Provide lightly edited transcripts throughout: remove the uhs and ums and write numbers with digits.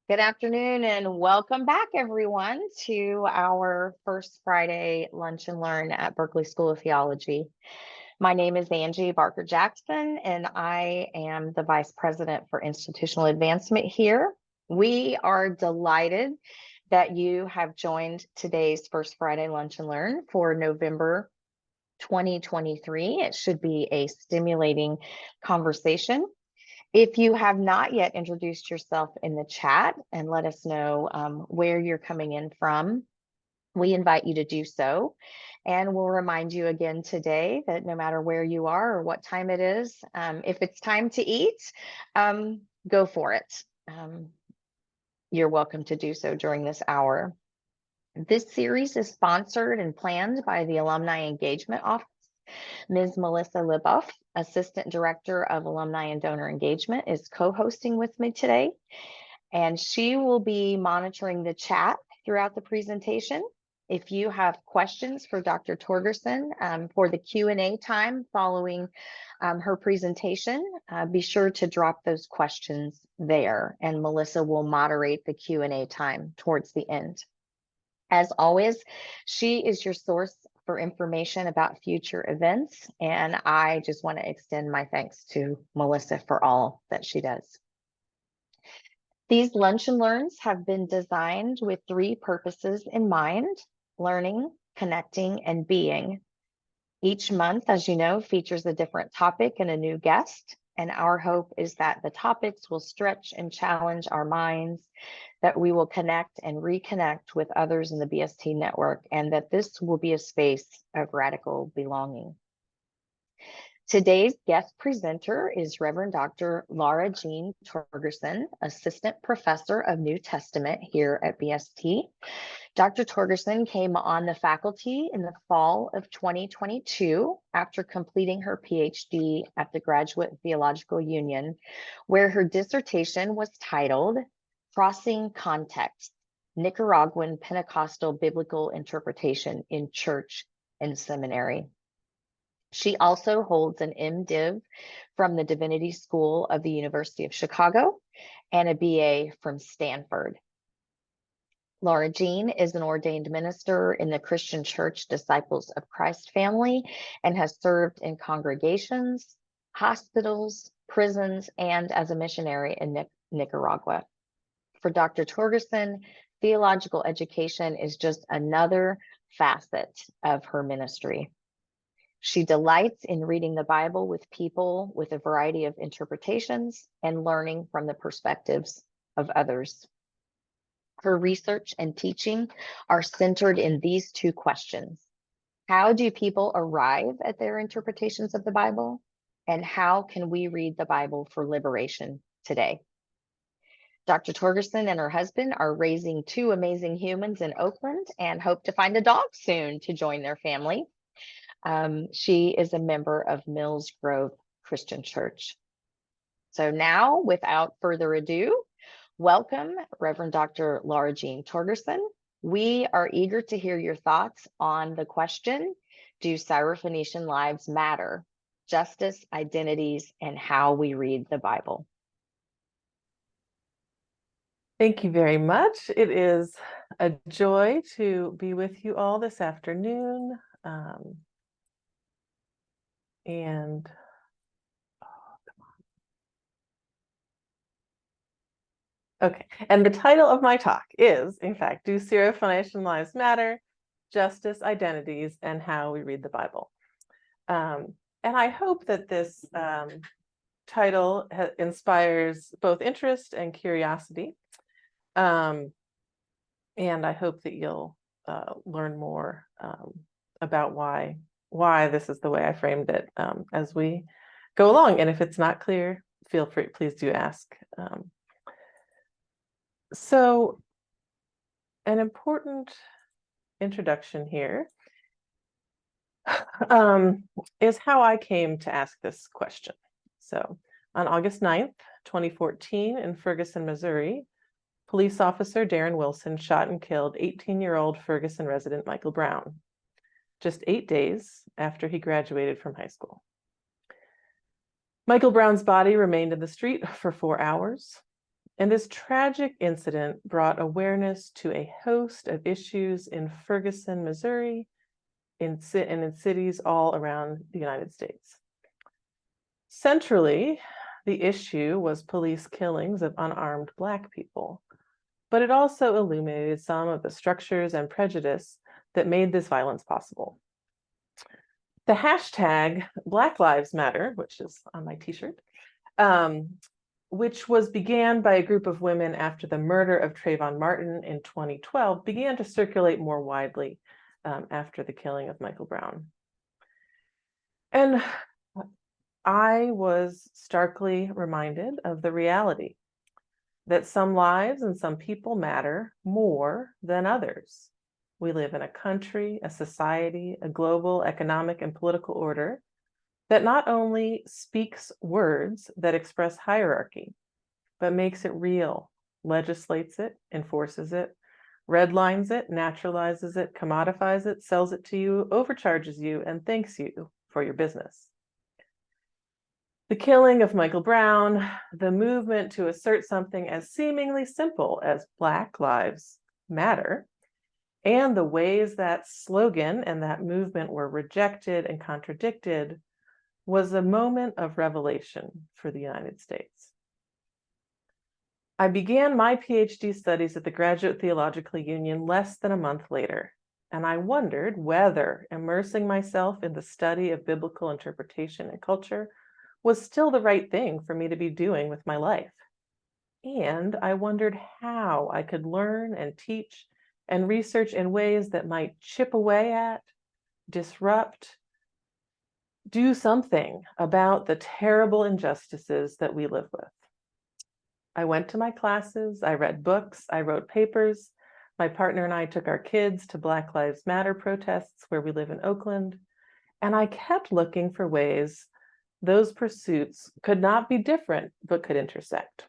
Good afternoon and welcome back, everyone, to our first Friday Lunch and Learn at Berkeley School of Theology. My name is Angie Barker Jackson, and I am the Vice President for Institutional Advancement here. We are delighted that you have joined today's First Friday Lunch and Learn for November 2023. It should be a stimulating conversation. If you have not yet introduced yourself in the chat and let us know where you're coming in from, we invite you to do so. And we'll remind you again today that no matter where you are or what time it is, if it's time to eat, go for it. You're welcome to do so during this hour. This series is sponsored and planned by the Alumni Engagement Office. Ms. Melissa Leboff, Assistant Director of Alumni and Donor Engagement, is co-hosting with me today, and she will be monitoring the chat throughout the presentation. If you have questions for Dr. Torgerson for the Q&A time following her presentation, be sure to drop those questions there, and Melissa will moderate the Q&A time towards the end. As always, she is your source for information about future events, and I just want to extend my thanks to Melissa for all that she does. These lunch and learns have been designed with three purposes in mind: learning, connecting, and being. Each month, as you know, features a different topic and a new guest, and our hope is that the topics will stretch and challenge our minds, that we will connect and reconnect with others in the BST network, and that this will be a space of radical belonging. Today's guest presenter is Reverend Dr. Laura Jean Torgerson, Assistant Professor of New Testament here at BST. Dr. Torgerson came on the faculty in the fall of 2022 after completing her PhD at the Graduate Theological Union, where her dissertation was titled Crossing Context: Nicaraguan Pentecostal Biblical Interpretation in Church and Seminary. She also holds an MDiv from the Divinity School of the University of Chicago and a BA from Stanford. Laura Jean is an ordained minister in the Christian Church Disciples of Christ family and has served in congregations, hospitals, prisons, and as a missionary in Nicaragua. For Dr. Torgerson, theological education is just another facet of her ministry. She delights in reading the Bible with people with a variety of interpretations and learning from the perspectives of others. Her research and teaching are centered in these two questions: how do people arrive at their interpretations of the Bible? And how can we read the Bible for liberation today? Dr. Torgerson and her husband are raising two amazing humans in Oakland and hope to find a dog soon to join their family. She is a member of Mills Grove Christian Church. So now, without further ado, welcome Reverend Dr. Laura Jean Torgerson. We are eager to hear your thoughts on the question, do Syrophoenician lives matter? Justice, identities, and how we read the Bible. Thank you very much. It is a joy to be with you all this afternoon. And the title of my talk is, in fact, Do Syrophoenician Lives Matter? Justice, Identities, and How We Read the Bible. And I hope that this title inspires both interest and curiosity. And I hope that you'll learn more about why this is the way I framed it as we go along. And if it's not clear, feel free, please do ask. So an important introduction here is how I came to ask this question. So on August 9th, 2014 in Ferguson, Missouri, police officer Darren Wilson shot and killed 18-year-old Ferguson resident Michael Brown, just 8 days after he graduated from high school. Michael Brown's body remained in the street for 4 hours. And this tragic incident brought awareness to a host of issues in Ferguson, Missouri, and in cities all around the United States. Centrally, the issue was police killings of unarmed Black people, but it also illuminated some of the structures and prejudice that made this violence possible. The hashtag Black Lives Matter, which is on my t-shirt, which was began by a group of women after the murder of Trayvon Martin in 2012, began to circulate more widely after the killing of Michael Brown. And I was starkly reminded of the reality that some lives and some people matter more than others. We live in a country, a society, a global economic and political order that not only speaks words that express hierarchy, but makes it real, legislates it, enforces it, redlines it, naturalizes it, commodifies it, sells it to you, overcharges you, and thanks you for your business. The killing of Michael Brown, the movement to assert something as seemingly simple as Black Lives Matter, and the ways that slogan and that movement were rejected and contradicted was a moment of revelation for the United States. I began my PhD studies at the Graduate Theological Union less than a month later, and I wondered whether immersing myself in the study of biblical interpretation and culture was still the right thing for me to be doing with my life. And I wondered how I could learn and teach and research in ways that might chip away at, disrupt, do something about the terrible injustices that we live with. I went to my classes, I read books, I wrote papers. My partner and I took our kids to Black Lives Matter protests where we live in Oakland, and I kept looking for ways those pursuits could not be different, but could intersect.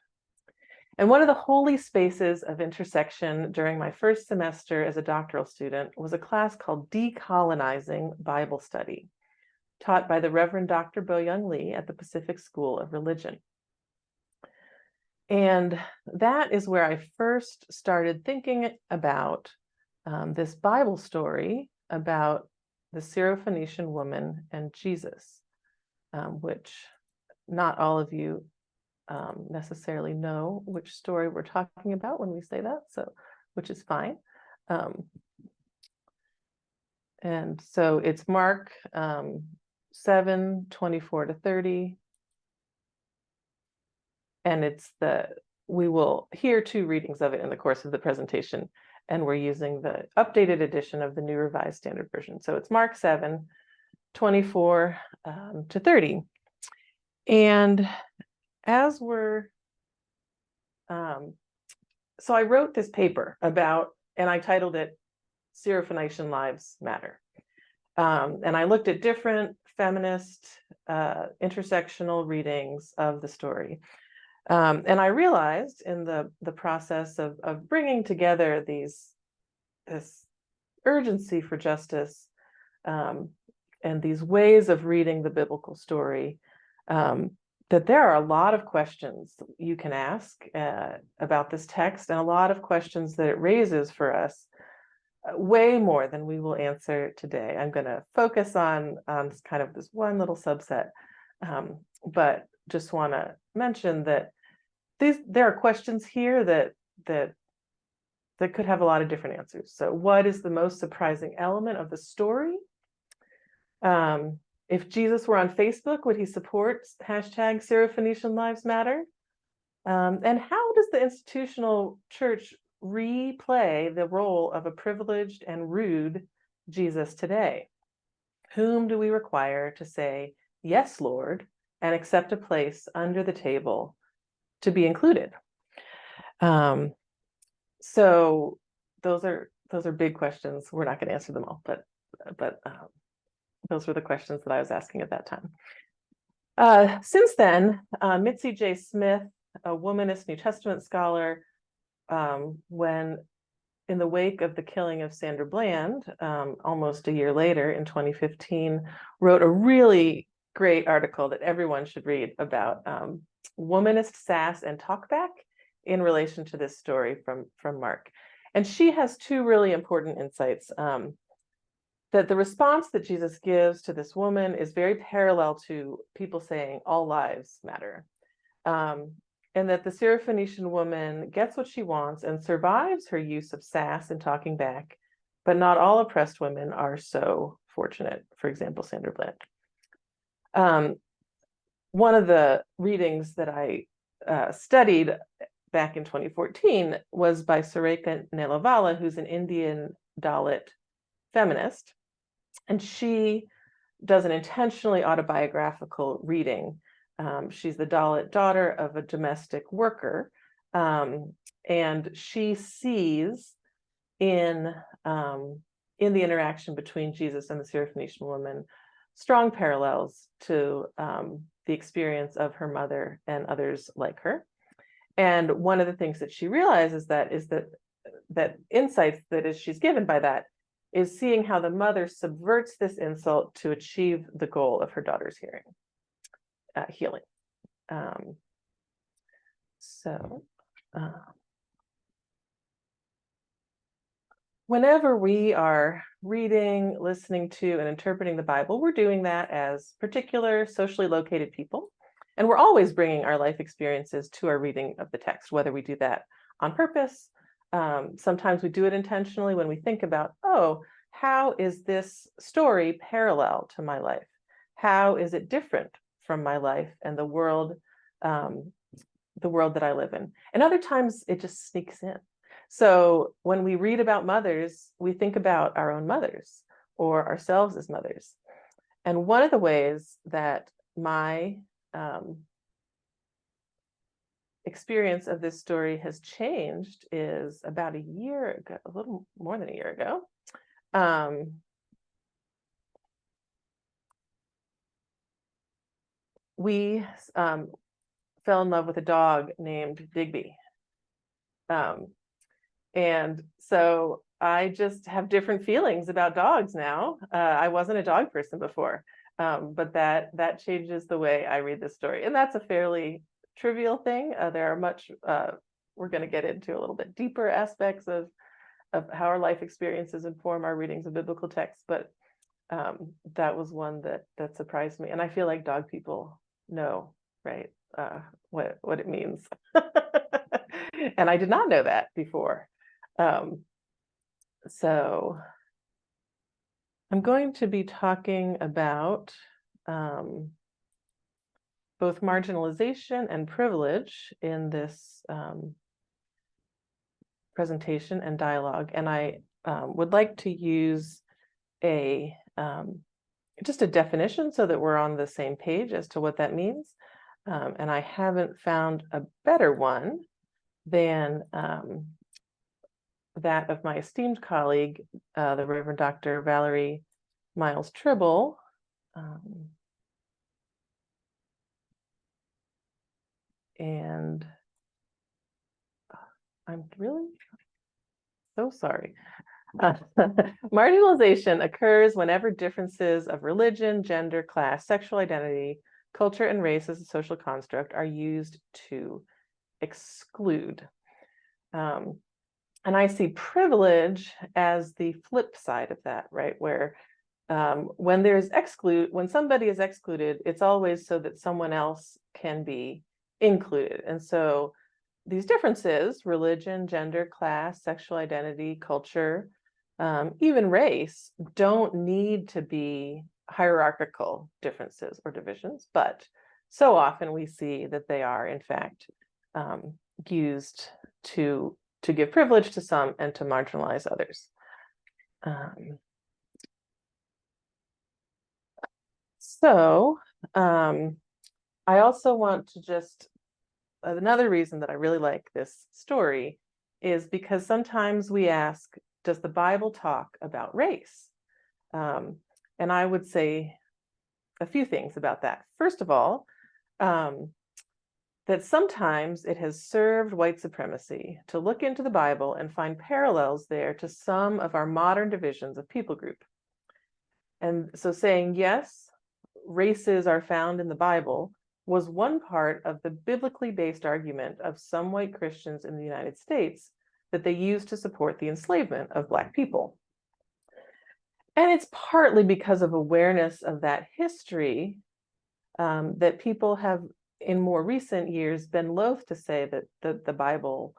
And one of the holy spaces of intersection during my first semester as a doctoral student was a class called Decolonizing Bible Study, taught by the Reverend Dr. Bo-Young Lee at the Pacific School of Religion. And that is where I first started thinking about this Bible story about the Syrophoenician woman and Jesus, which not all of you necessarily know which story we're talking about when we say that, so which is fine. And so it's Mark 7:24-30. And we will hear two readings of it in the course of the presentation, and we're using the updated edition of the New Revised Standard Version. So it's Mark 7:24-30. And as so I wrote this paper about, and I titled it Syrophoenician Lives Matter. And I looked at different feminist intersectional readings of the story. And I realized in the process of bringing together this urgency for justice and these ways of reading the biblical story, that there are a lot of questions you can ask about this text, and a lot of questions that it raises for us, way more than we will answer today. I'm going to focus on kind of this one little subset, but just want to mention that there are questions here that could have a lot of different answers. So what is the most surprising element of the story? If Jesus were on Facebook, would he support hashtag Syrophoenician Lives Matter? And how does the institutional church replay the role of a privileged and rude Jesus today? Whom do we require to say, yes, Lord, and accept a place under the table to be included? So those are big questions. We're not going to answer them all, but those were the questions that I was asking at that time. Since then, Mitzi J. Smith, a womanist New Testament scholar, when in the wake of the killing of Sandra Bland, almost a year later in 2015, wrote a really great article that everyone should read about womanist sass and talkback in relation to this story from Mark. And she has two really important insights. That the response that Jesus gives to this woman is very parallel to people saying all lives matter. And that the Syrophoenician woman gets what she wants and survives her use of sass and talking back, but not all oppressed women are so fortunate. For example, Sandra Bland. One of the readings that I studied back in 2014 was by Sureka Nelavala, who's an Indian Dalit feminist. And she does an intentionally autobiographical reading. She's the Dalit daughter of a domestic worker. And she sees in the interaction between Jesus and the Syrophoenician woman strong parallels to the experience of her mother and others like her. And one of the things that she realizes that insights that is she's given by that is seeing how the mother subverts this insult to achieve the goal of her daughter's healing. Whenever we are reading, listening to, and interpreting the Bible, we're doing that as particular socially located people. And we're always bringing our life experiences to our reading of the text, whether we do that on purpose. Sometimes we do it intentionally when we think about, oh, how is this story parallel to my life? How is it different from my life and the world that I live in? And other times it just sneaks in. So when we read about mothers, we think about our own mothers or ourselves as mothers. And one of the ways that my experience of this story has changed is about a year ago, a little more than a year ago. We fell in love with a dog named Digby. And so I just have different feelings about dogs now. I wasn't a dog person before, but that changes the way I read this story. And that's a fairly trivial thing. There are we're going to get into a little bit deeper aspects of how our life experiences inform our readings of biblical texts, but that was one that surprised me. And I feel like dog people know, right, what it means. And I did not know that before. So I'm going to be talking about both marginalization and privilege in this presentation and dialogue. And I would like to use just a definition so that we're on the same page as to what that means. And I haven't found a better one than that of my esteemed colleague, the Reverend Dr. Valerie Miles Tribble. And I'm really so sorry. Marginalization occurs whenever differences of religion, gender, class, sexual identity, culture, and race as a social construct are used to exclude. And I see privilege as the flip side of that, right? Where when somebody is excluded, it's always so that someone else can be included. And so these differences, religion, gender, class, sexual identity, culture, even race, don't need to be hierarchical differences or divisions, but so often we see that they are, in fact, used to give privilege to some and to marginalize others. I also want to just, another reason that I really like this story is because sometimes we ask, does the Bible talk about race? And I would say a few things about that. First of all, that sometimes it has served white supremacy to look into the Bible and find parallels there to some of our modern divisions of people group. And so saying, yes, races are found in the Bible was one part of the biblically based argument of some white Christians in the United States that they used to support the enslavement of Black people. And it's partly because of awareness of that history that people have, in more recent years, been loath to say that the Bible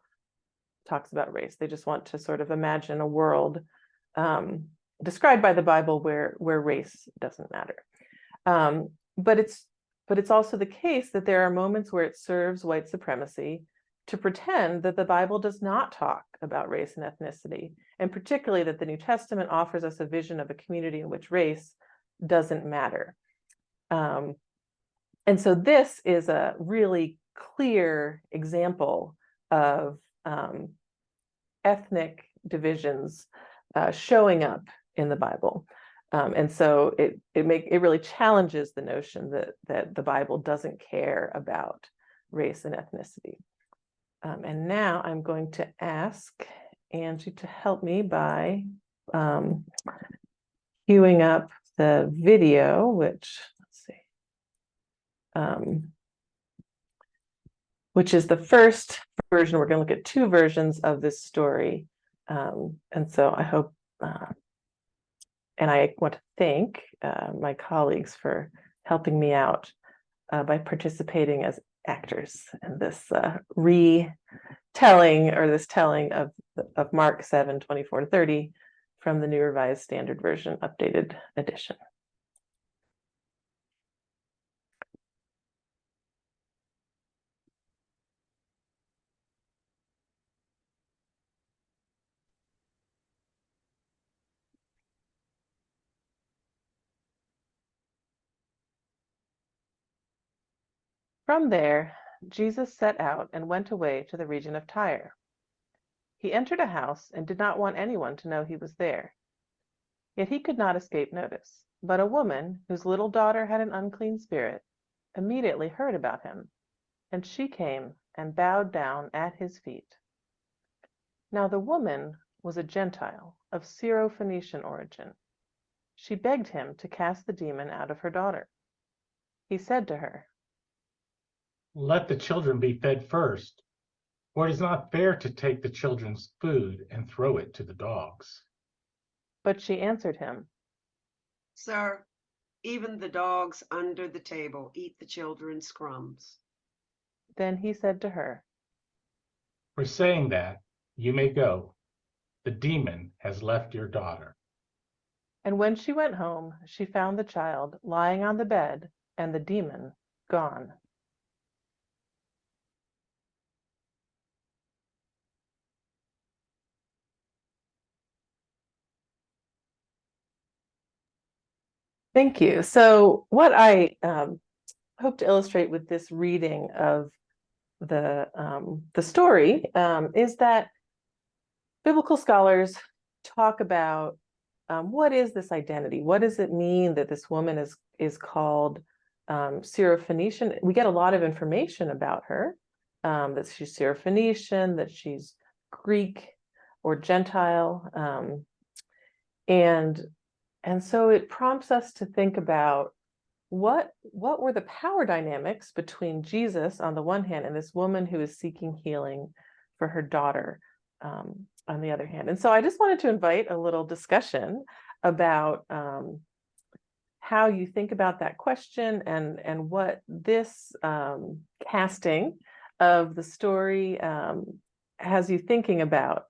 talks about race. They just want to sort of imagine a world described by the Bible where race doesn't matter. But it's also the case that there are moments where it serves white supremacy to pretend that the Bible does not talk about race and ethnicity, and particularly that the New Testament offers us a vision of a community in which race doesn't matter. And so this is a really clear example of ethnic divisions showing up in the Bible. And so it really challenges the notion that the Bible doesn't care about race and ethnicity. And now I'm going to ask Angie to help me by queuing up the video, which, let's see, which is the first version. We're going to look at two versions of this story. And so I hope, and I want to thank my colleagues for helping me out by participating as actors in this retelling, or this telling of Mark 7:24-30 from the New Revised Standard Version, updated edition. From there, Jesus set out and went away to the region of Tyre. He entered a house and did not want anyone to know he was there. Yet he could not escape notice. But a woman, whose little daughter had an unclean spirit, immediately heard about him, and she came and bowed down at his feet. Now the woman was a Gentile of Syrophoenician origin. She begged him to cast the demon out of her daughter. He said to her, "Let the children be fed first, for it is not fair to take the children's food and throw it to the dogs." but she answered him, Sir, even the dogs under the table eat the children's crumbs. Then he said to her, For saying that, you may go. The demon has left your daughter. and when she went home, she found the child lying on the bed and the demon gone. Thank you. So what I hope to illustrate with this reading of the story is that biblical scholars talk about what is this identity? What does it mean that this woman is called Syrophoenician? We get a lot of information about her, that she's Syrophoenician, that she's Greek or Gentile, and so it prompts us to think about what were the power dynamics between Jesus on the one hand and this woman who is seeking healing for her daughter on the other hand. And so I just wanted to invite a little discussion about how you think about that question and what this casting of the story has you thinking about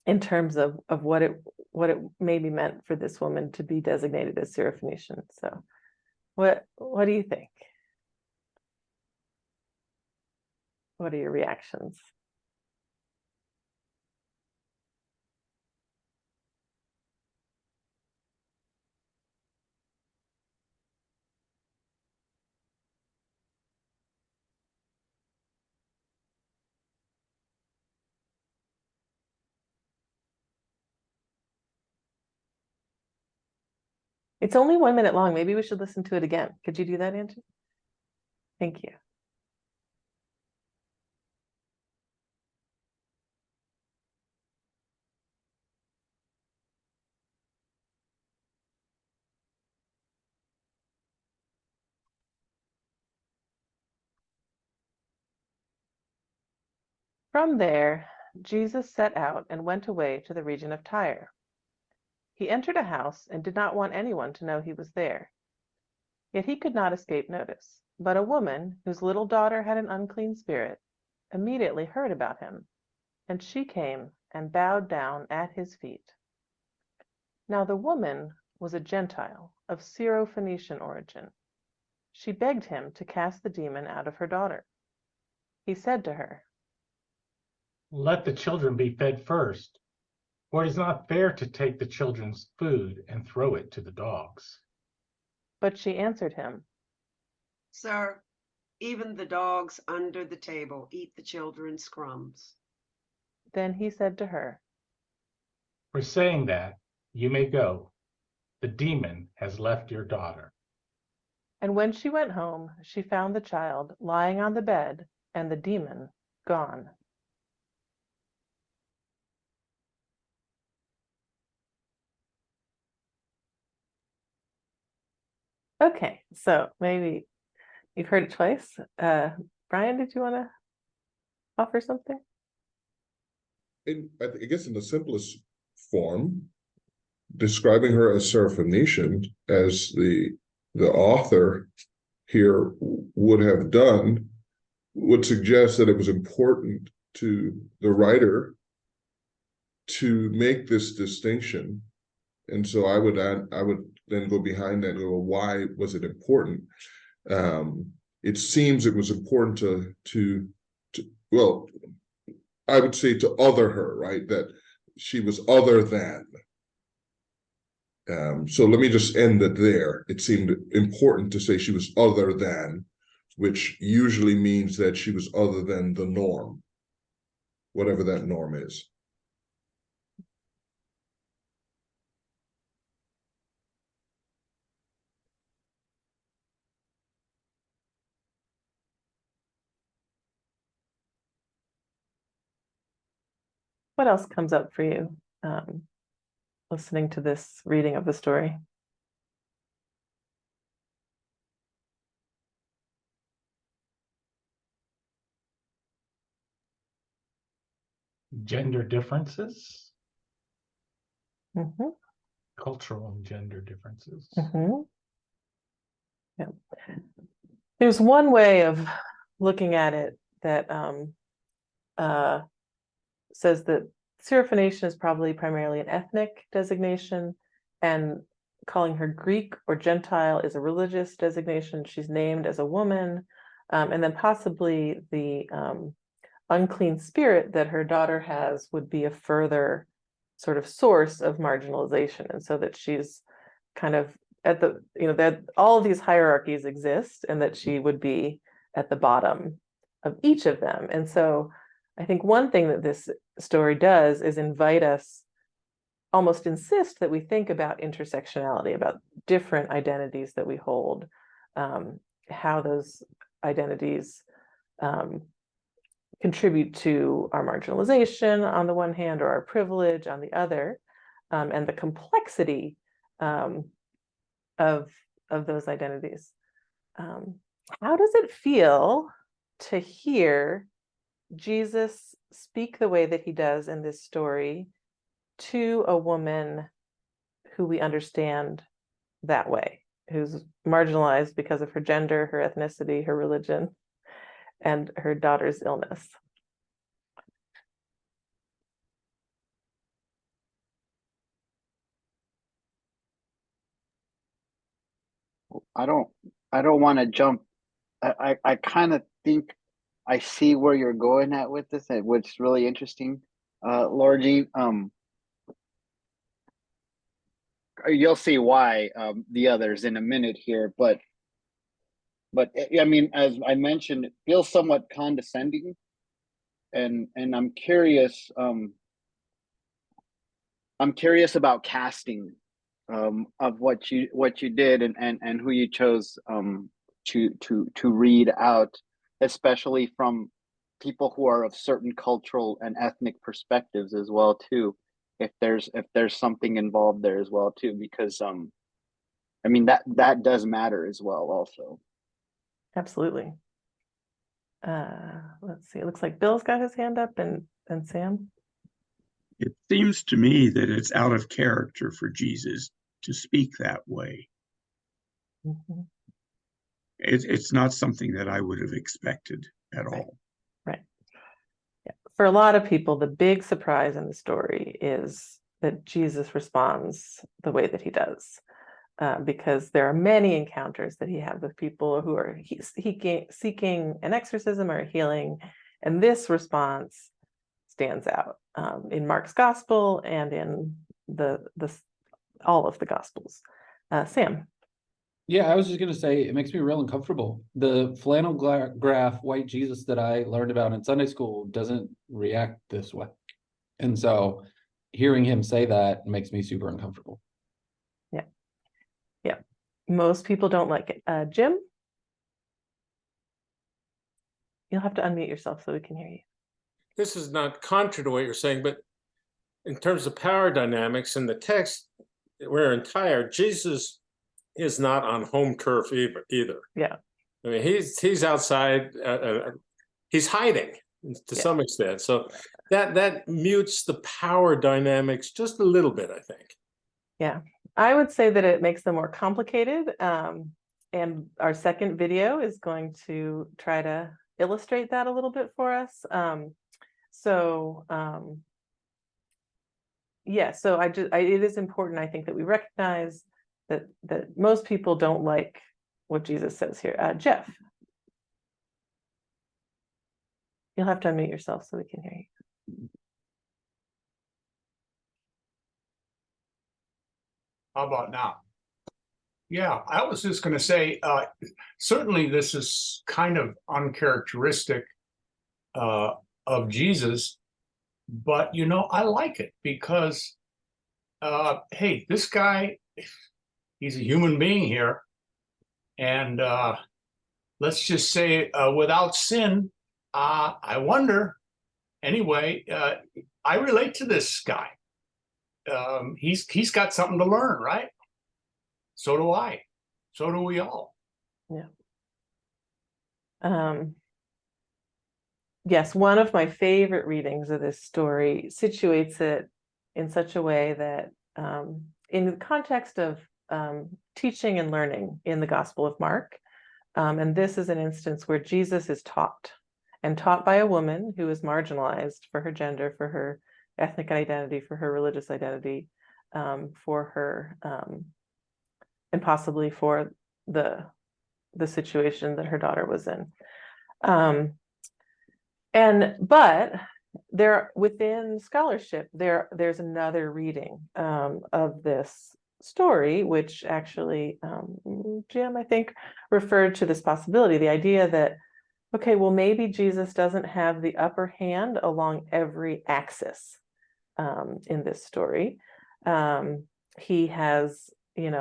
in terms of what it maybe meant for this woman to be designated as Syrophoenician. So what do you think? What are your reactions? It's only 1 minute long. Maybe we should listen to it again. Could you do that, Angie? Thank you. From there, Jesus set out and went away to the region of Tyre. He entered a house and did not want anyone to know he was there. Yet he could not escape notice. But a woman whose little daughter had an unclean spirit immediately heard about him, and she came and bowed down at his feet. Now the woman was a Gentile of Syrophoenician origin. She begged him to cast the demon out of her daughter. He said to her, Let the children be fed first, for it is not fair to take the children's food and throw it to the dogs. but she answered him, Sir, even the dogs under the table eat the children's crumbs. Then he said to her, For saying that, you may go. The demon has left your daughter. And when she went home, she found the child lying on the bed and the demon gone. Okay, so maybe you've heard it twice. Brian, did you want to offer something? I guess in the simplest form, describing her as Syrophoenician, as the author here would have done, would suggest that it was important to the writer to make this distinction. And so I would then go behind that and go, why was it important? It seems it was important to well, I would say to other her, right? That she was other than. So let me just end it there. It seemed important to say she was other than, which usually means that she was other than the norm, whatever that norm is. What else comes up for you listening to this reading of the story? Gender differences, Mm-hmm. cultural and gender differences. Mm-hmm. Yeah. There's one way of looking at it that says that Syrophoenician is probably primarily an ethnic designation, and calling her Greek or Gentile is a religious designation. She's named as a woman, and then possibly the unclean spirit that her daughter has would be a further sort of source of marginalization, and so that she's kind of at the, that all of these hierarchies exist and that she would be at the bottom of each of them. And so I think one thing that this story does is invite us, almost insist that we think about intersectionality, about different identities that we hold, how those identities contribute to our marginalization on the one hand, or our privilege on the other, and the complexity of those identities. How does it feel to hear Jesus speak the way that he does in this story to a woman who we understand that way, who's marginalized because of her gender, her ethnicity, her religion, and her daughter's illness? I don't want to jump. I kind of think I see where you're going at with this, and what's really interesting, Lord G. You'll see why the others in a minute here, but I mean, as I mentioned, it feels somewhat condescending, and I'm curious. I'm curious about casting of what you did, and who you chose to read out, especially from people who are of certain cultural and ethnic perspectives as well too. If there's something involved there as well too, because I mean that does matter as well also. Absolutely. Let's see, it looks like Bill's got his hand up and Sam. It seems to me that it's out of character for Jesus to speak that way. Mhm. It's not something that I would have expected at Right. all. Right. Yeah. For a lot of people, the big surprise in the story is that Jesus responds the way that he does. Because there are many encounters that he had with people who are seeking an exorcism or a healing, and this response stands out in Mark's gospel and in all of the gospels. Sam. Yeah, I was just gonna say it makes me real uncomfortable. The flannel graph white Jesus that I learned about in Sunday school doesn't react this way, and so hearing him say that makes me super uncomfortable. Yeah, most people don't like it. Jim, you'll have to unmute yourself so we can hear you. This is not contrary to what you're saying, but in terms of power dynamics in the text, we're entire. Jesus is not on home turf either. Yeah. I mean, he's outside. He's hiding to some extent. So that mutes the power dynamics just a little bit, I think. Yeah, I would say that it makes them more complicated. And our second video is going to try to illustrate that a little bit for us. Yeah, so it is important, I think, that we recognize that most people don't like what Jesus says here. Jeff, you'll have to unmute yourself so we can hear you. How about now? Yeah, I was just going to say, certainly this is kind of uncharacteristic of Jesus, but I like it because, hey, this guy, he's a human being here, and let's just say without sin, I wonder. Anyway, I relate to this guy. He's got something to learn, right? So do I. So do we all. Yeah. Yes, one of my favorite readings of this story situates it in such a way that in the context of teaching and learning in the Gospel of Mark, and this is an instance where Jesus is taught by a woman who is marginalized for her gender, for her ethnic identity, for her religious identity, for her and possibly for the situation that her daughter was in. But there, within scholarship, there's another reading of this story, which actually Jim, I think, referred to this possibility, the idea that, okay, well, maybe Jesus doesn't have the upper hand along every axis in this story. He has,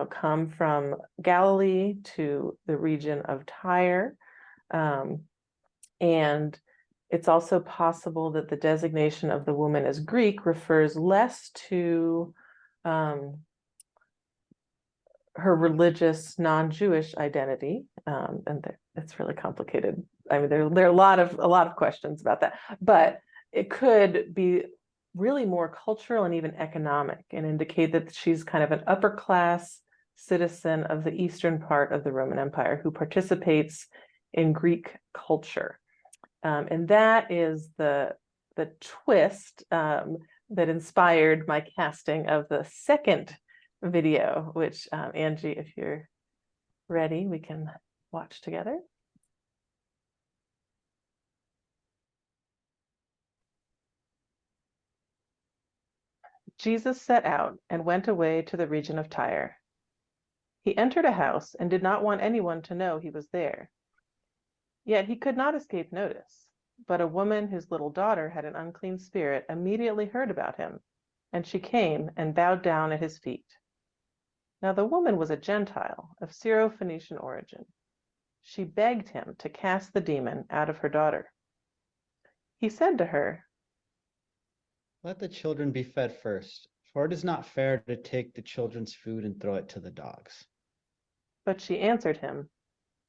come from Galilee to the region of Tyre. And it's also possible that the designation of the woman as Greek refers less to her religious non-Jewish identity, and it's really complicated. I mean, there are a lot of questions about that, but it could be really more cultural and even economic, and indicate that she's kind of an upper class citizen of the eastern part of the Roman Empire who participates in Greek culture, and that is the twist that inspired my casting of the second video, which Angie, if you're ready, we can watch together. Jesus set out and went away to the region of Tyre. He entered a house and did not want anyone to know he was there. Yet he could not escape notice, but a woman whose little daughter had an unclean spirit immediately heard about him, and she came and bowed down at his feet. Now the woman was a Gentile of Syrophoenician origin. She begged him to cast the demon out of her daughter. He said to her, "Let the children be fed first, for it is not fair to take the children's food and throw it to the dogs." But she answered him,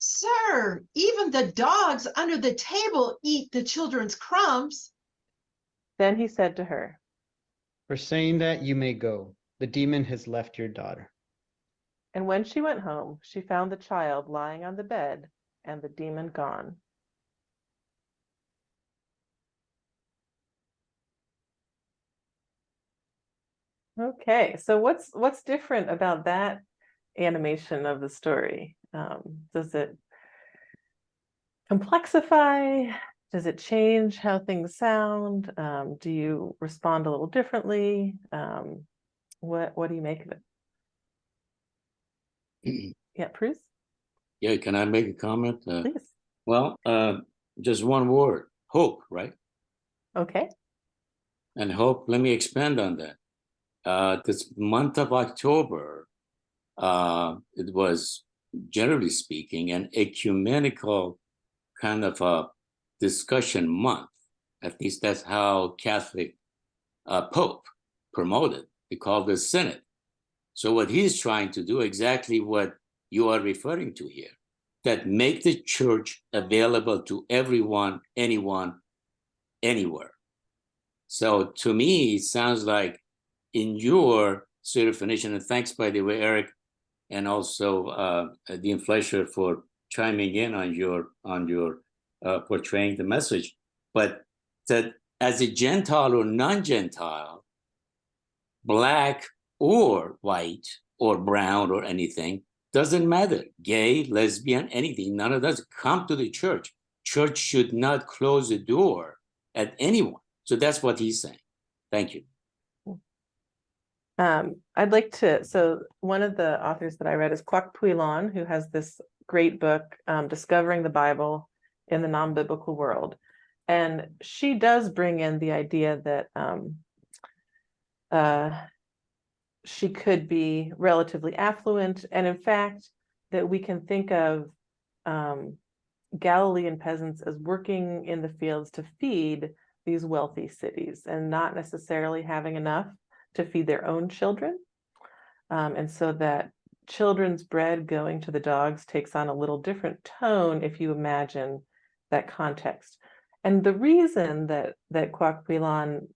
Sir, even the dogs under the table eat the children's crumbs. Then he said to her, For saying that, you may go. The demon has left your daughter. and when she went home, she found the child lying on the bed and the demon gone. Okay, so what's different about that animation of the story? Does it complexify? Does it change how things sound? Do you respond a little differently? What do you make of it? Yeah, Bruce? Yeah, can I make a comment? Please. Well, just one word, hope, right? Okay. And hope, let me expand on that. This month of October, it was, generally speaking, an ecumenical kind of a discussion month. At least that's how Catholic Pope promoted. He called it Synod. So what he's trying to do, exactly what you are referring to here, that make the church available to everyone, anyone, anywhere. So to me, it sounds like in your Syrophoenician, and thanks, by the way, Eric, and also Dean Fleischer for chiming in on your portraying the message, but that as a Gentile or non-Gentile, black or white or brown or anything, doesn't matter, gay, lesbian, anything, none of that, come to the church. Church should not close the door at anyone. So that's what he's saying. Thank you. I'd like to, so one of the authors that I read is Kwak Puilon, who has this great book, Discovering the Bible in the Non-Biblical World. And she does bring in the idea that she could be relatively affluent, and in fact, that we can think of Galilean peasants as working in the fields to feed these wealthy cities and not necessarily having enough to feed their own children. And so that children's bread going to the dogs takes on a little different tone if you imagine that context. And the reason that Kwak Puilon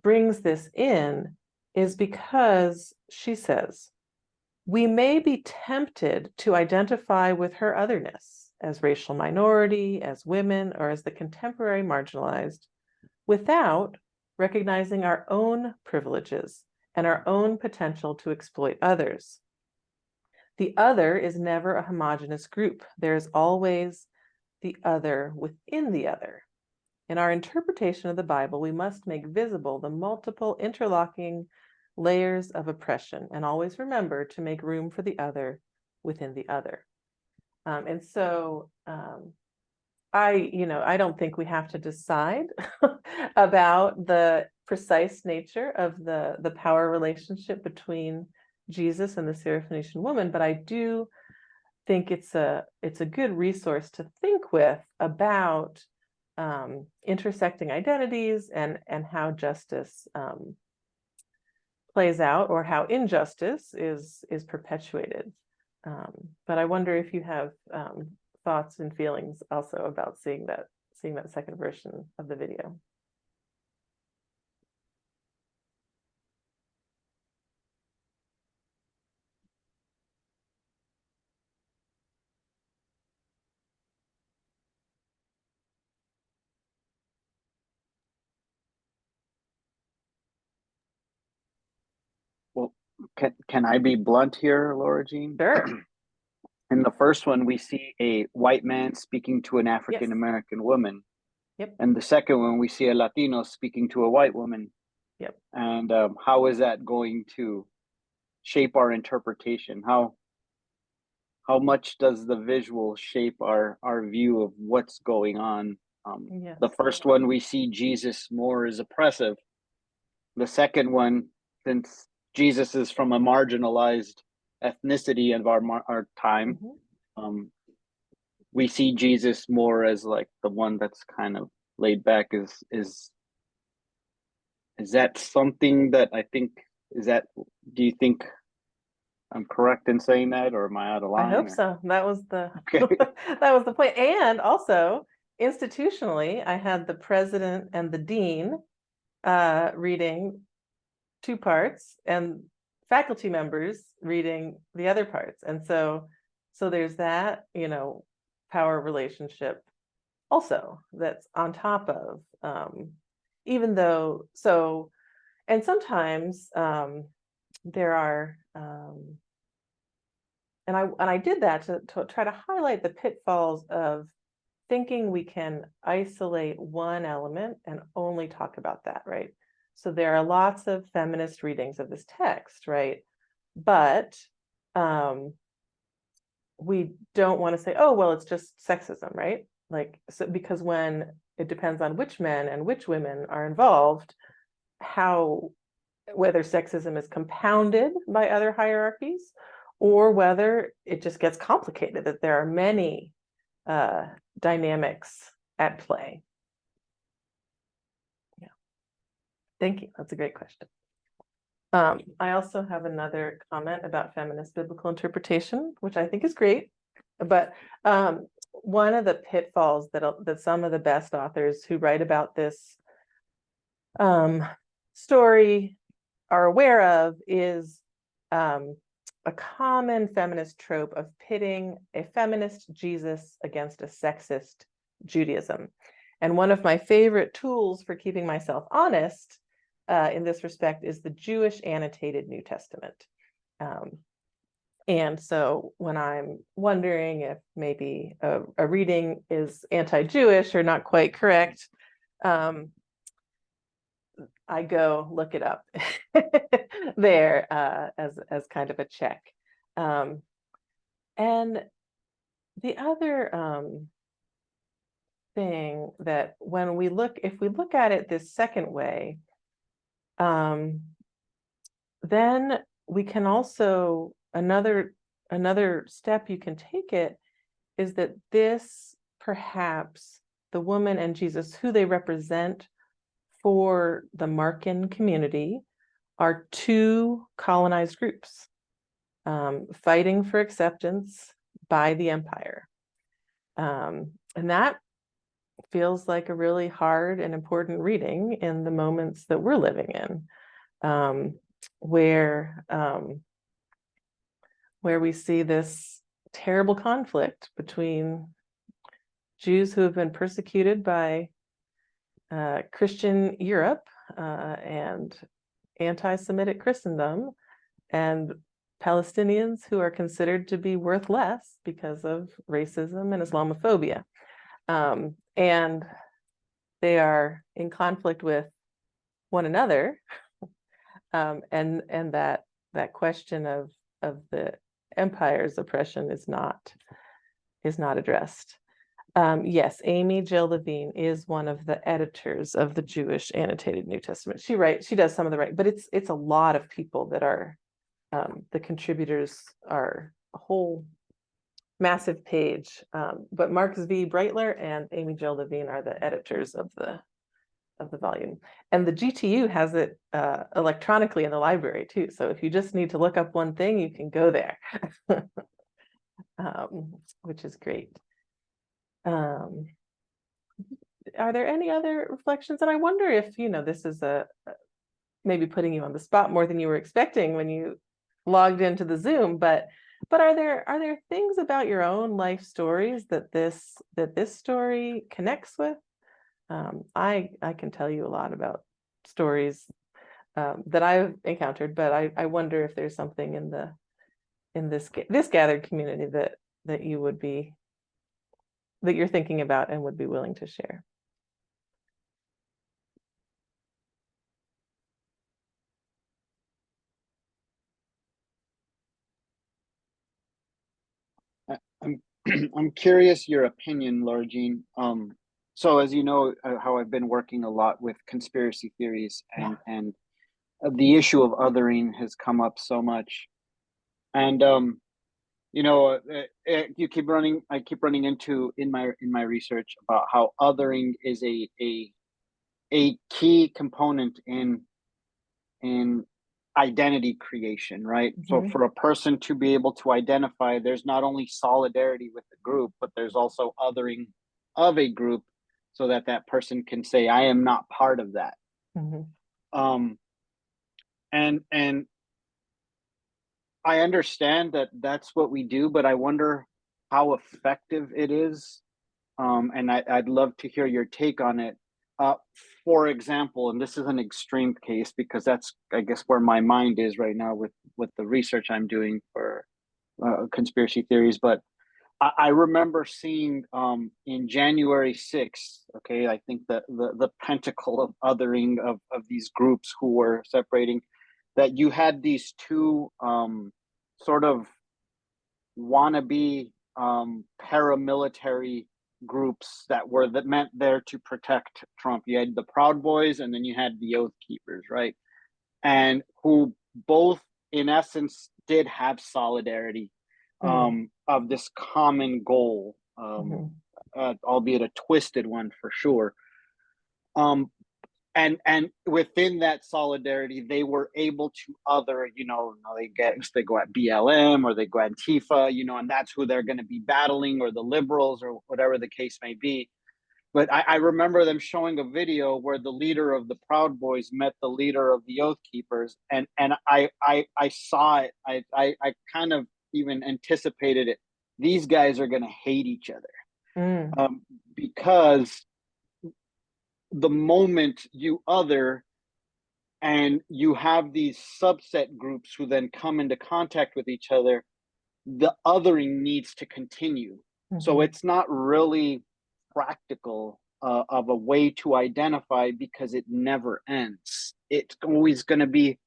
brings this in is because she says, we may be tempted to identify with her otherness as racial minority, as women, or as the contemporary marginalized, without recognizing our own privileges and our own potential to exploit others. The other is never a homogeneous group. There is always the other within the other. In our interpretation of the Bible, we must make visible the multiple interlocking layers of oppression and always remember to make room for the other within the other. And so I don't think we have to decide about the precise nature of the power relationship between Jesus and the Syrophoenician woman, but I do think it's a good resource to think with about intersecting identities and how justice plays out, or how injustice is perpetuated. But I wonder if you have thoughts and feelings also about seeing that second version of the video. Well, can I be blunt here, Laura Jean? Sure. In the first one, we see a white man speaking to an African American woman. Yep. And the second one, we see a Latino speaking to a white woman. Yep. And how is that going to shape our interpretation? How much does the visual shape our view of what's going on? Yes. The first one, we see Jesus more as oppressive. The second one, since Jesus is from a marginalized ethnicity of our time, we see Jesus more as like the one that's kind of laid back. Is that something that I think, do you think I'm correct in saying that, or am I out of line? I hope or- so. That was the Okay. that was the point. And also institutionally, I had the president and the dean reading two parts and faculty members reading the other parts. And so there's that, power relationship also that's on top of even though and sometimes there are and I did that to try to highlight the pitfalls of thinking we can isolate one element and only talk about that, right? So there are lots of feminist readings of this text, right? But we don't want to say, oh, well, it's just sexism, right? Like, so because when it depends on which men and which women are involved, whether sexism is compounded by other hierarchies or whether it just gets complicated, that there are many dynamics at play. Yeah. Thank you. That's a great question. I also have another comment about feminist biblical interpretation, which I think is great. But one of the pitfalls that some of the best authors who write about this story are aware of is a common feminist trope of pitting a feminist Jesus against a sexist Judaism. And one of my favorite tools for keeping myself honest in this respect is the Jewish annotated New Testament. And so when I'm wondering if maybe a reading is anti-Jewish or not quite correct, I go look it up there as kind of a check. And the other thing that if we look at it this second way, then we can also, another step you can take it is that this, perhaps the woman and Jesus, who they represent for the Markan community, are two colonized groups fighting for acceptance by the empire. And that feels like a really hard and important reading in the moments that we're living in, where we see this terrible conflict between Jews who have been persecuted by Christian Europe and anti-Semitic Christendom, and Palestinians who are considered to be worth less because of racism and Islamophobia. And they are in conflict with one another. And that question of the empire's oppression is not addressed. Yes, Amy Jill Levine is one of the editors of the Jewish Annotated New Testament. She does some of the writing, but it's a lot of people that are the contributors are a whole massive page. But Mark V. Breitler and Amy Jill Levine are the editors of the volume. And the GTU has it electronically in the library too. So if you just need to look up one thing, you can go there, which is great. Are there any other reflections? And I wonder if, this is maybe putting you on the spot more than you were expecting when you logged into the Zoom, but are there things about your own life stories that this story connects with? I can tell you a lot about stories that I've encountered, but I wonder if there's something in this gathered community that you're thinking about and would be willing to share. I'm curious your opinion, Laura Jean. So as you know, how I've been working a lot with conspiracy theories, and the issue of othering has come up so much. And I keep running into in my research about how othering is a key component in identity creation, right? So Mhm. for a person to be able to identify, there's not only solidarity with the group, but there's also othering of a group, so that that person can say, I am not part of that. Mhm. And I understand that that's what we do, but I wonder how effective it is. And I'd love to hear your take on it. Uh, for example, and this is an extreme case because that's, I guess, where my mind is right now with the research I'm doing for conspiracy theories. But I remember seeing in January 6th, okay, I think the pentacle of othering of these groups who were separating, that you had these two sort of wannabe paramilitary groups that meant there to protect Trump. You had the Proud Boys, and then you had the Oath Keepers, right? And who both, in essence, did have solidarity of this common goal, albeit a twisted one for sure. And within that solidarity, they were able to other, they go at BLM or they go at Antifa, and that's who they're going to be battling, or the liberals, or whatever the case may be. But I remember them showing a video where the leader of the Proud Boys met the leader of the Oath Keepers, and I saw it. I kind of even anticipated it. These guys are going to hate each other, because the moment you other and you have these subset groups who then come into contact with each other, the othering needs to continue. So it's not really practical of a way to identify, because it never ends. It's always going to be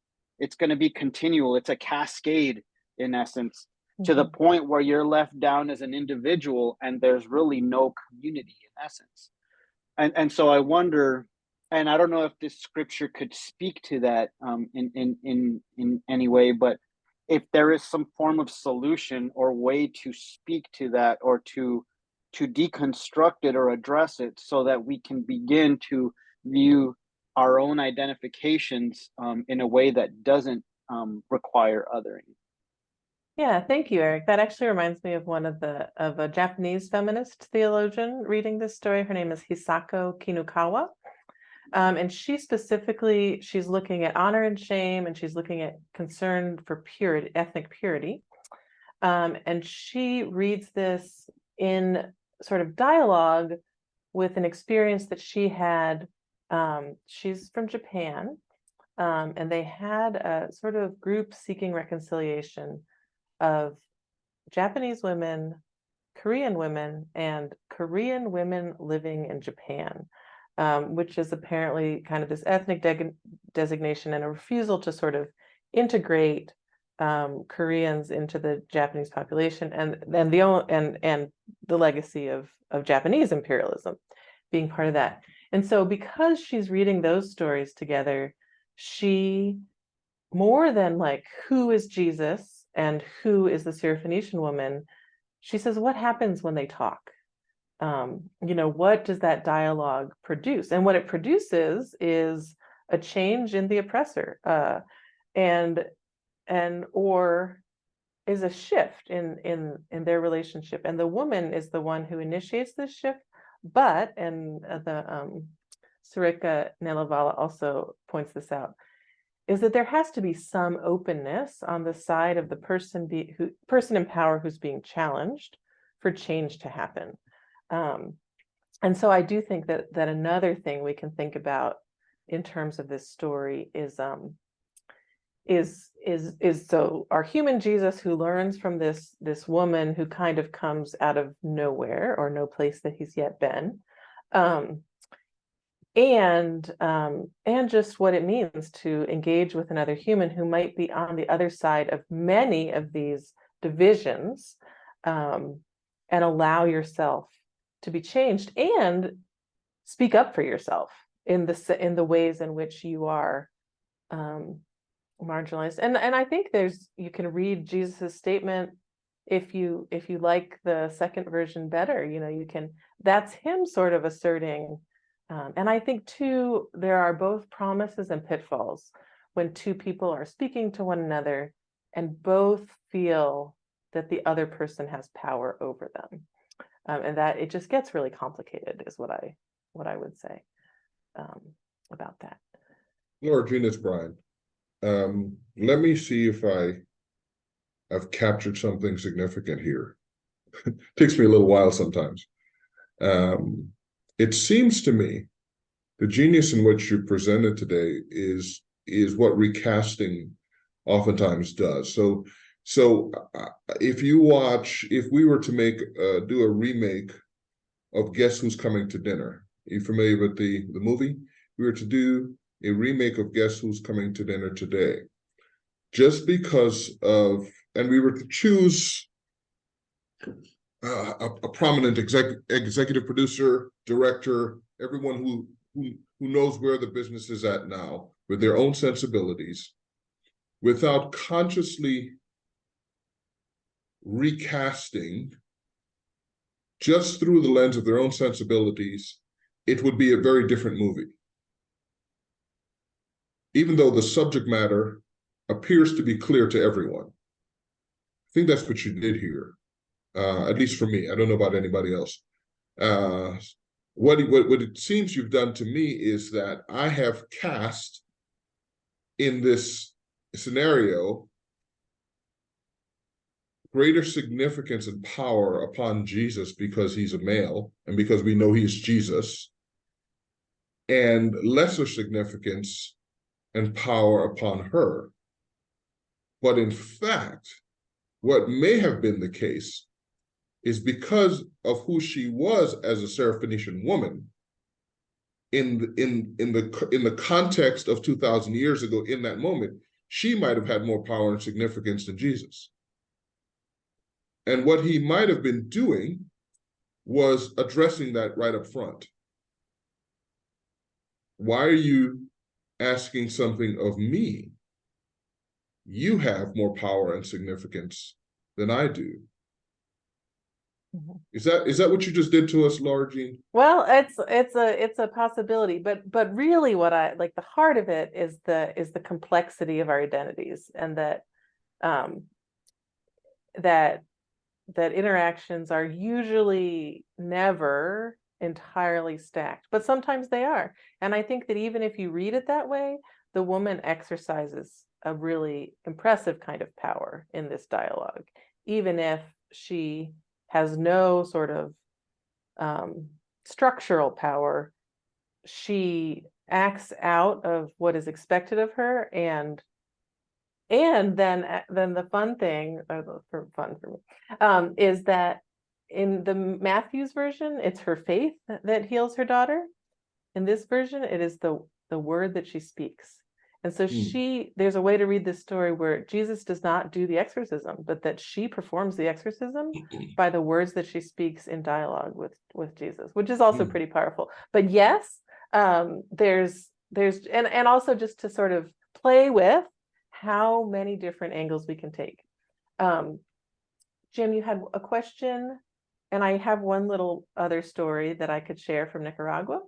continual. It's a cascade, in essence, to the point where you're left down as an individual and there's really no community, in essence. And so I wonder, and I don't know if this scripture could speak to that in any way, but if there is some form of solution or way to speak to that, or to deconstruct it or address it, so that we can begin to view our own identifications in a way that doesn't require othering. Yeah, thank you, Eric. That actually reminds me of a Japanese feminist theologian reading this story. Her name is Hisako Kinukawa. And she's looking at honor and shame, and she's looking at concern for purity, ethnic purity. And she reads this in sort of dialogue with an experience that she had. She's from Japan, and they had a sort of group seeking reconciliation of Japanese women, Korean women, and Korean women living in Japan, which is apparently kind of this ethnic designation and a refusal to sort of integrate Koreans into the Japanese population, and the legacy of Japanese imperialism being part of that. And so because she's reading those stories together, she, more than like, who is Jesus and who is the Syrophoenician woman, she says, what happens when they talk? What does that dialogue produce? And what it produces is a change in the oppressor, or is a shift in their relationship. And the woman is the one who initiates this shift. But, and the Sarika Nelavala also points this out, is that there has to be some openness on the side of the person in power who's being challenged for change to happen. And so I do think that another thing we can think about in terms of this story is so our human Jesus, who learns from this woman who kind of comes out of nowhere, or no place that he's yet been, and just what it means to engage with another human who might be on the other side of many of these divisions, and allow yourself to be changed and speak up for yourself in the ways in which you are marginalized. And I think you can read Jesus's statement, if you like the second version better, that's him sort of asserting. And I think too, there are both promises and pitfalls when two people are speaking to one another and both feel that the other person has power over them. And that it just gets really complicated is what I would say about that. Laura Jean, it's Brian. Let me see if I've captured something significant here. Takes me a little while sometimes. It seems to me the genius in which you presented today is what recasting oftentimes does. So if we were to do a remake of Guess Who's Coming to Dinner, are you familiar with the movie? We were to do a remake of Guess Who's Coming to Dinner today, just because of, and we were to choose a prominent executive producer, director, everyone who knows where the business is at now with their own sensibilities, without consciously recasting just through the lens of their own sensibilities, it would be a very different movie. Even though the subject matter appears to be clear to everyone. I think that's what you did here, at least for me. I don't know about anybody else. What it seems you've done to me is that I have cast in this scenario greater significance and power upon Jesus because he's a male and because we know he's Jesus, and lesser significance and power upon her. But in fact, what may have been the case is because of who she was as a Syrophoenician woman in the context of 2,000 years ago, in that moment, she might have had more power and significance than Jesus. And what he might have been doing was addressing that right up front. Why are you asking something of me? You have more power and significance than I do. Is that what you just did to us, Laura Jean? Well, it's a possibility, but really what I like, the heart of it is the complexity of our identities, and that interactions are usually never entirely stacked, but sometimes they are. And I think that even if you read it that way, the woman exercises a really impressive kind of power in this dialogue, even if she has no sort of structural power. She acts out of what is expected of her, and then the fun thing, or fun for me, is that in the Matthew's version, it's her faith that heals her daughter. In this version, it is the word that she speaks. And so there's a way to read this story where Jesus does not do the exorcism, but that she performs the exorcism by the words that she speaks in dialogue with Jesus, which is also pretty powerful. But yes, there's and also just to sort of play with how many different angles we can take. Jim, you had a question, and I have one little other story that I could share from Nicaragua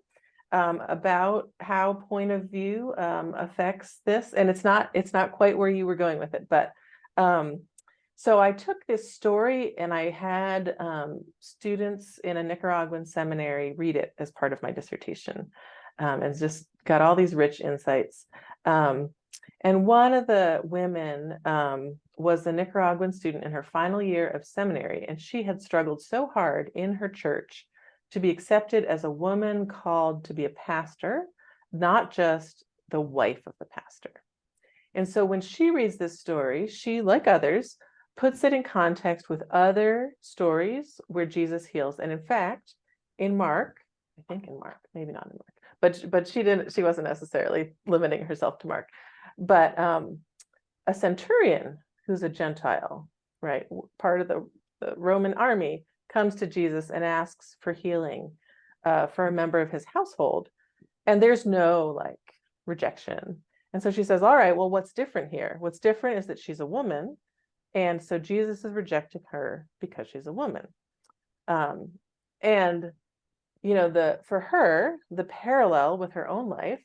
about how point of view affects this. And it's not quite where you were going with it, but so I took this story and I had students in a Nicaraguan seminary read it as part of my dissertation, and just got all these rich insights. And one of the women was a Nicaraguan student in her final year of seminary, and she had struggled so hard in her church to be accepted as a woman called to be a pastor, not just the wife of the pastor. And so when she reads this story, she, like others, puts it in context with other stories where Jesus heals. And in fact, in Mark, I think in Mark, maybe not in Mark, but she wasn't necessarily limiting herself to Mark, but a centurion who's a Gentile, right, part of the Roman army, comes to Jesus and asks for healing for a member of his household. And there's no rejection. And so she says, all right, well, what's different here? What's different is that she's a woman. And so Jesus is rejecting her because she's a woman. And, for her, the parallel with her own life,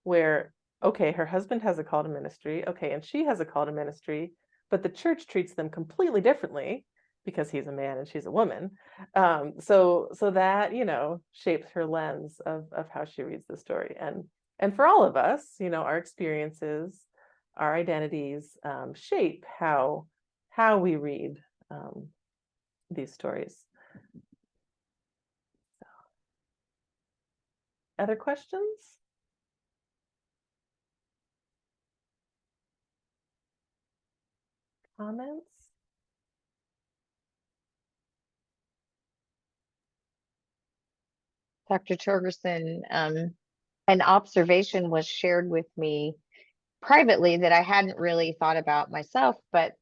where okay, her husband has a call to ministry, okay, and she has a call to ministry, but the church treats them completely differently because he's a man and she's a woman. So that, you know, shapes her lens of how she reads the story. And for all of us, you know, our experiences, our identities shape how we read these stories. So. Other questions? Comments? Dr. Torgerson, an observation was shared with me privately that I hadn't really thought about myself, but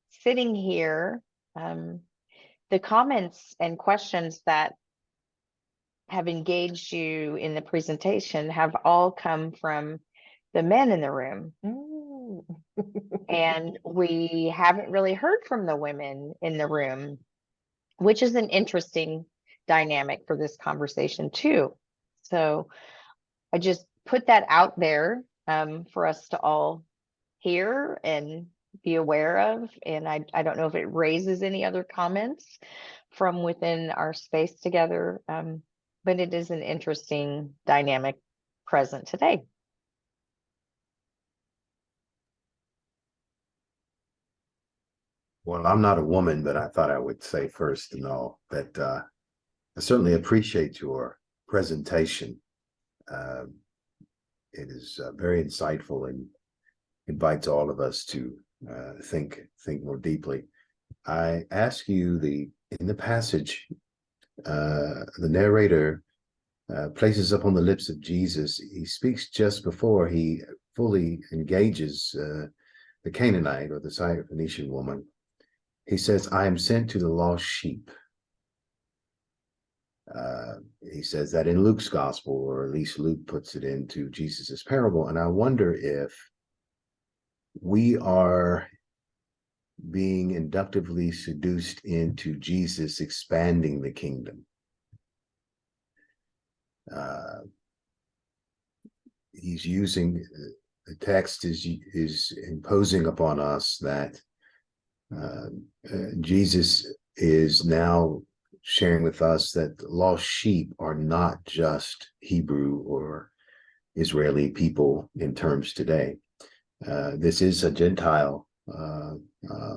sitting here, the comments and questions that have engaged you in the presentation have all come from the men in the room. And we haven't really heard from the women in the room, which is an interesting dynamic for this conversation too. So I just put that out there for us to all hear and be aware of. And I don't know if it raises any other comments from within our space together, but it is an interesting dynamic present today. Well, I'm not a woman, but I thought I would say first and all that I certainly appreciate your presentation. It is very insightful and invites all of us to think more deeply. I ask you, in the passage, the narrator places up on the lips of Jesus. He speaks just before he fully engages the Canaanite or the Syrophoenician woman. He says, I am sent to the lost sheep. He says that in Luke's gospel, or at least Luke puts it into Jesus's parable. And I wonder if we are being inductively seduced into Jesus expanding the kingdom. He's using, the text is imposing upon us that Jesus is now sharing with us that lost sheep are not just Hebrew or Israeli people in terms today. This is a Gentile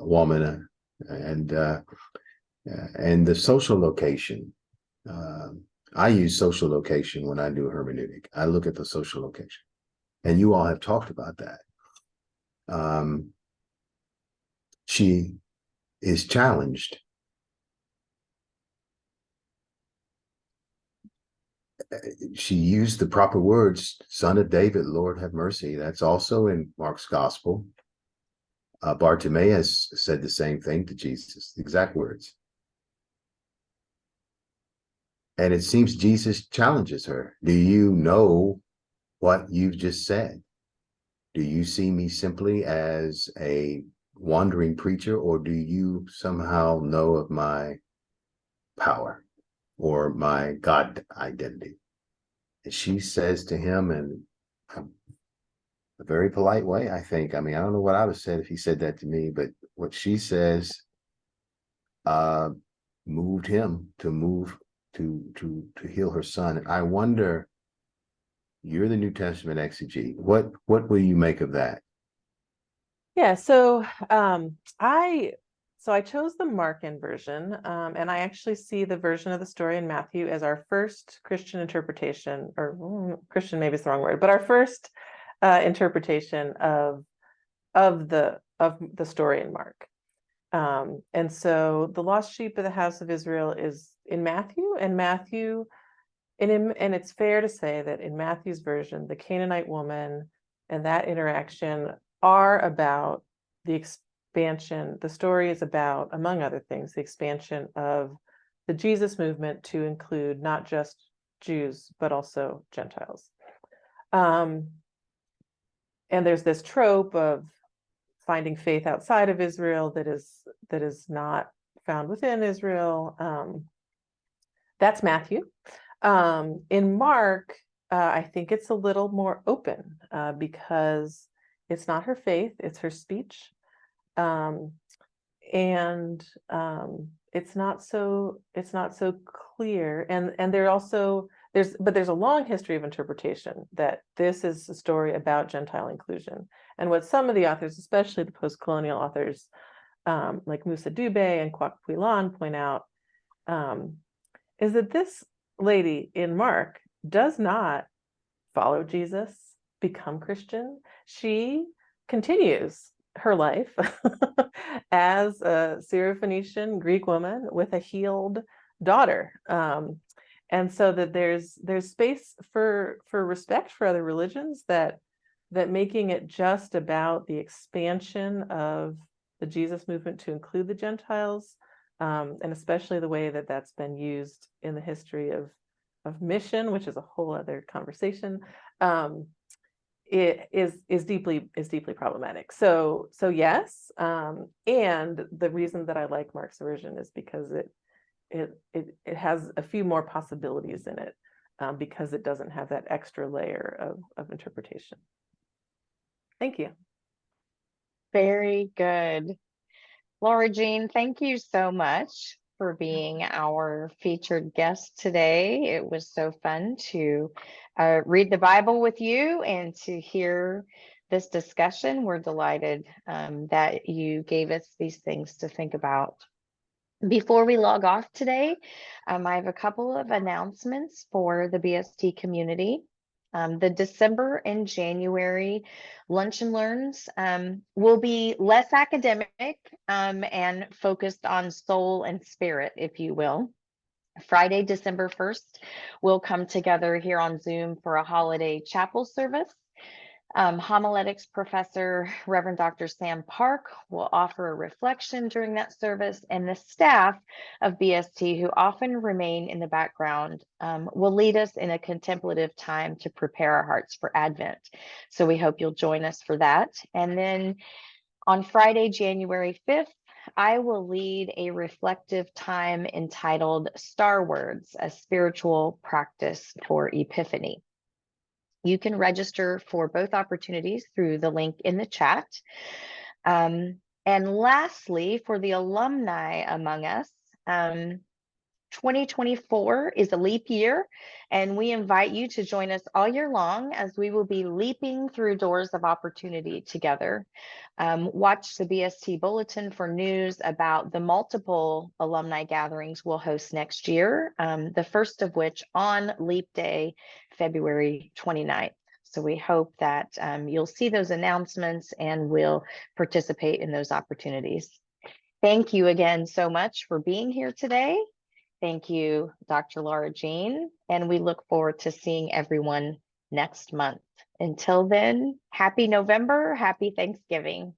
woman, and the social location. I use social location when I do hermeneutic. I look at the social location, and you all have talked about that. She is challenged. She used the proper words, Son of David, Lord have mercy. That's also in Mark's gospel. Bartimaeus said the same thing to Jesus, the exact words. And it seems Jesus challenges her. Do you know what you've just said? Do you see me simply as a wandering preacher, or do you somehow know of my power or my God identity? And she says to him in a very polite way, I think. I mean, I don't know what I would have said if he said that to me, but what she says moved him to heal her son. And I wonder, you're the New Testament exegete. What will you make of that? Yeah, so I chose the Markan version, and I actually see the version of the story in Matthew as our first Christian interpretation, or Christian maybe is the wrong word, but our first interpretation of the story in Mark. And so the lost sheep of the house of Israel is in Matthew, and it's fair to say that in Matthew's version, the Canaanite woman and that interaction are about the expansion. The story is about, among other things, the expansion of the Jesus movement to include not just Jews, but also Gentiles. And there's this trope of finding faith outside of Israel that is not found within Israel. That's Matthew. In Mark, I think it's a little more open because it's not her faith, it's her speech. And it's not so clear. And there's a long history of interpretation that this is a story about Gentile inclusion. And what some of the authors, especially the post-colonial authors, like Musa Dube and Kwak Kwilan point out, is that this lady in Mark does not follow Jesus, become Christian. She continues her life as a Syrophoenician Greek woman with a healed daughter. And so that there's space for respect for other religions, that making it just about the expansion of the Jesus movement to include the Gentiles, and especially the way that that's been used in the history of mission, which is a whole other conversation, it is deeply problematic. So yes, and the reason that I like Mark's version is because it has a few more possibilities in it, because it doesn't have that extra layer of interpretation. Thank you. Very good. Laura Jean, thank you so much for being our featured guest today. It was so fun to read the Bible with you and to hear this discussion. We're delighted that you gave us these things to think about. Before we log off today, I have a couple of announcements for the BST community. The December and January Lunch and Learns will be less academic and focused on soul and spirit, if you will. Friday, December 1st, we'll come together here on Zoom for a holiday chapel service. Homiletics professor, Reverend Dr. Sam Park, will offer a reflection during that service, and the staff of BST, who often remain in the background, will lead us in a contemplative time to prepare our hearts for Advent. So we hope you'll join us for that. And then on Friday, January 5th, I will lead a reflective time entitled Star Words, a spiritual practice for Epiphany. You can register for both opportunities through the link in the chat. And lastly, for the alumni among us, 2024 is a leap year, and we invite you to join us all year long as we will be leaping through doors of opportunity together. Watch the BST Bulletin for news about the multiple alumni gatherings we'll host next year, the first of which on Leap Day, February 29th. So we hope that you'll see those announcements and will participate in those opportunities. Thank you again so much for being here today. Thank you, Dr. Laura Jean, and we look forward to seeing everyone next month. Until then, happy November, happy Thanksgiving.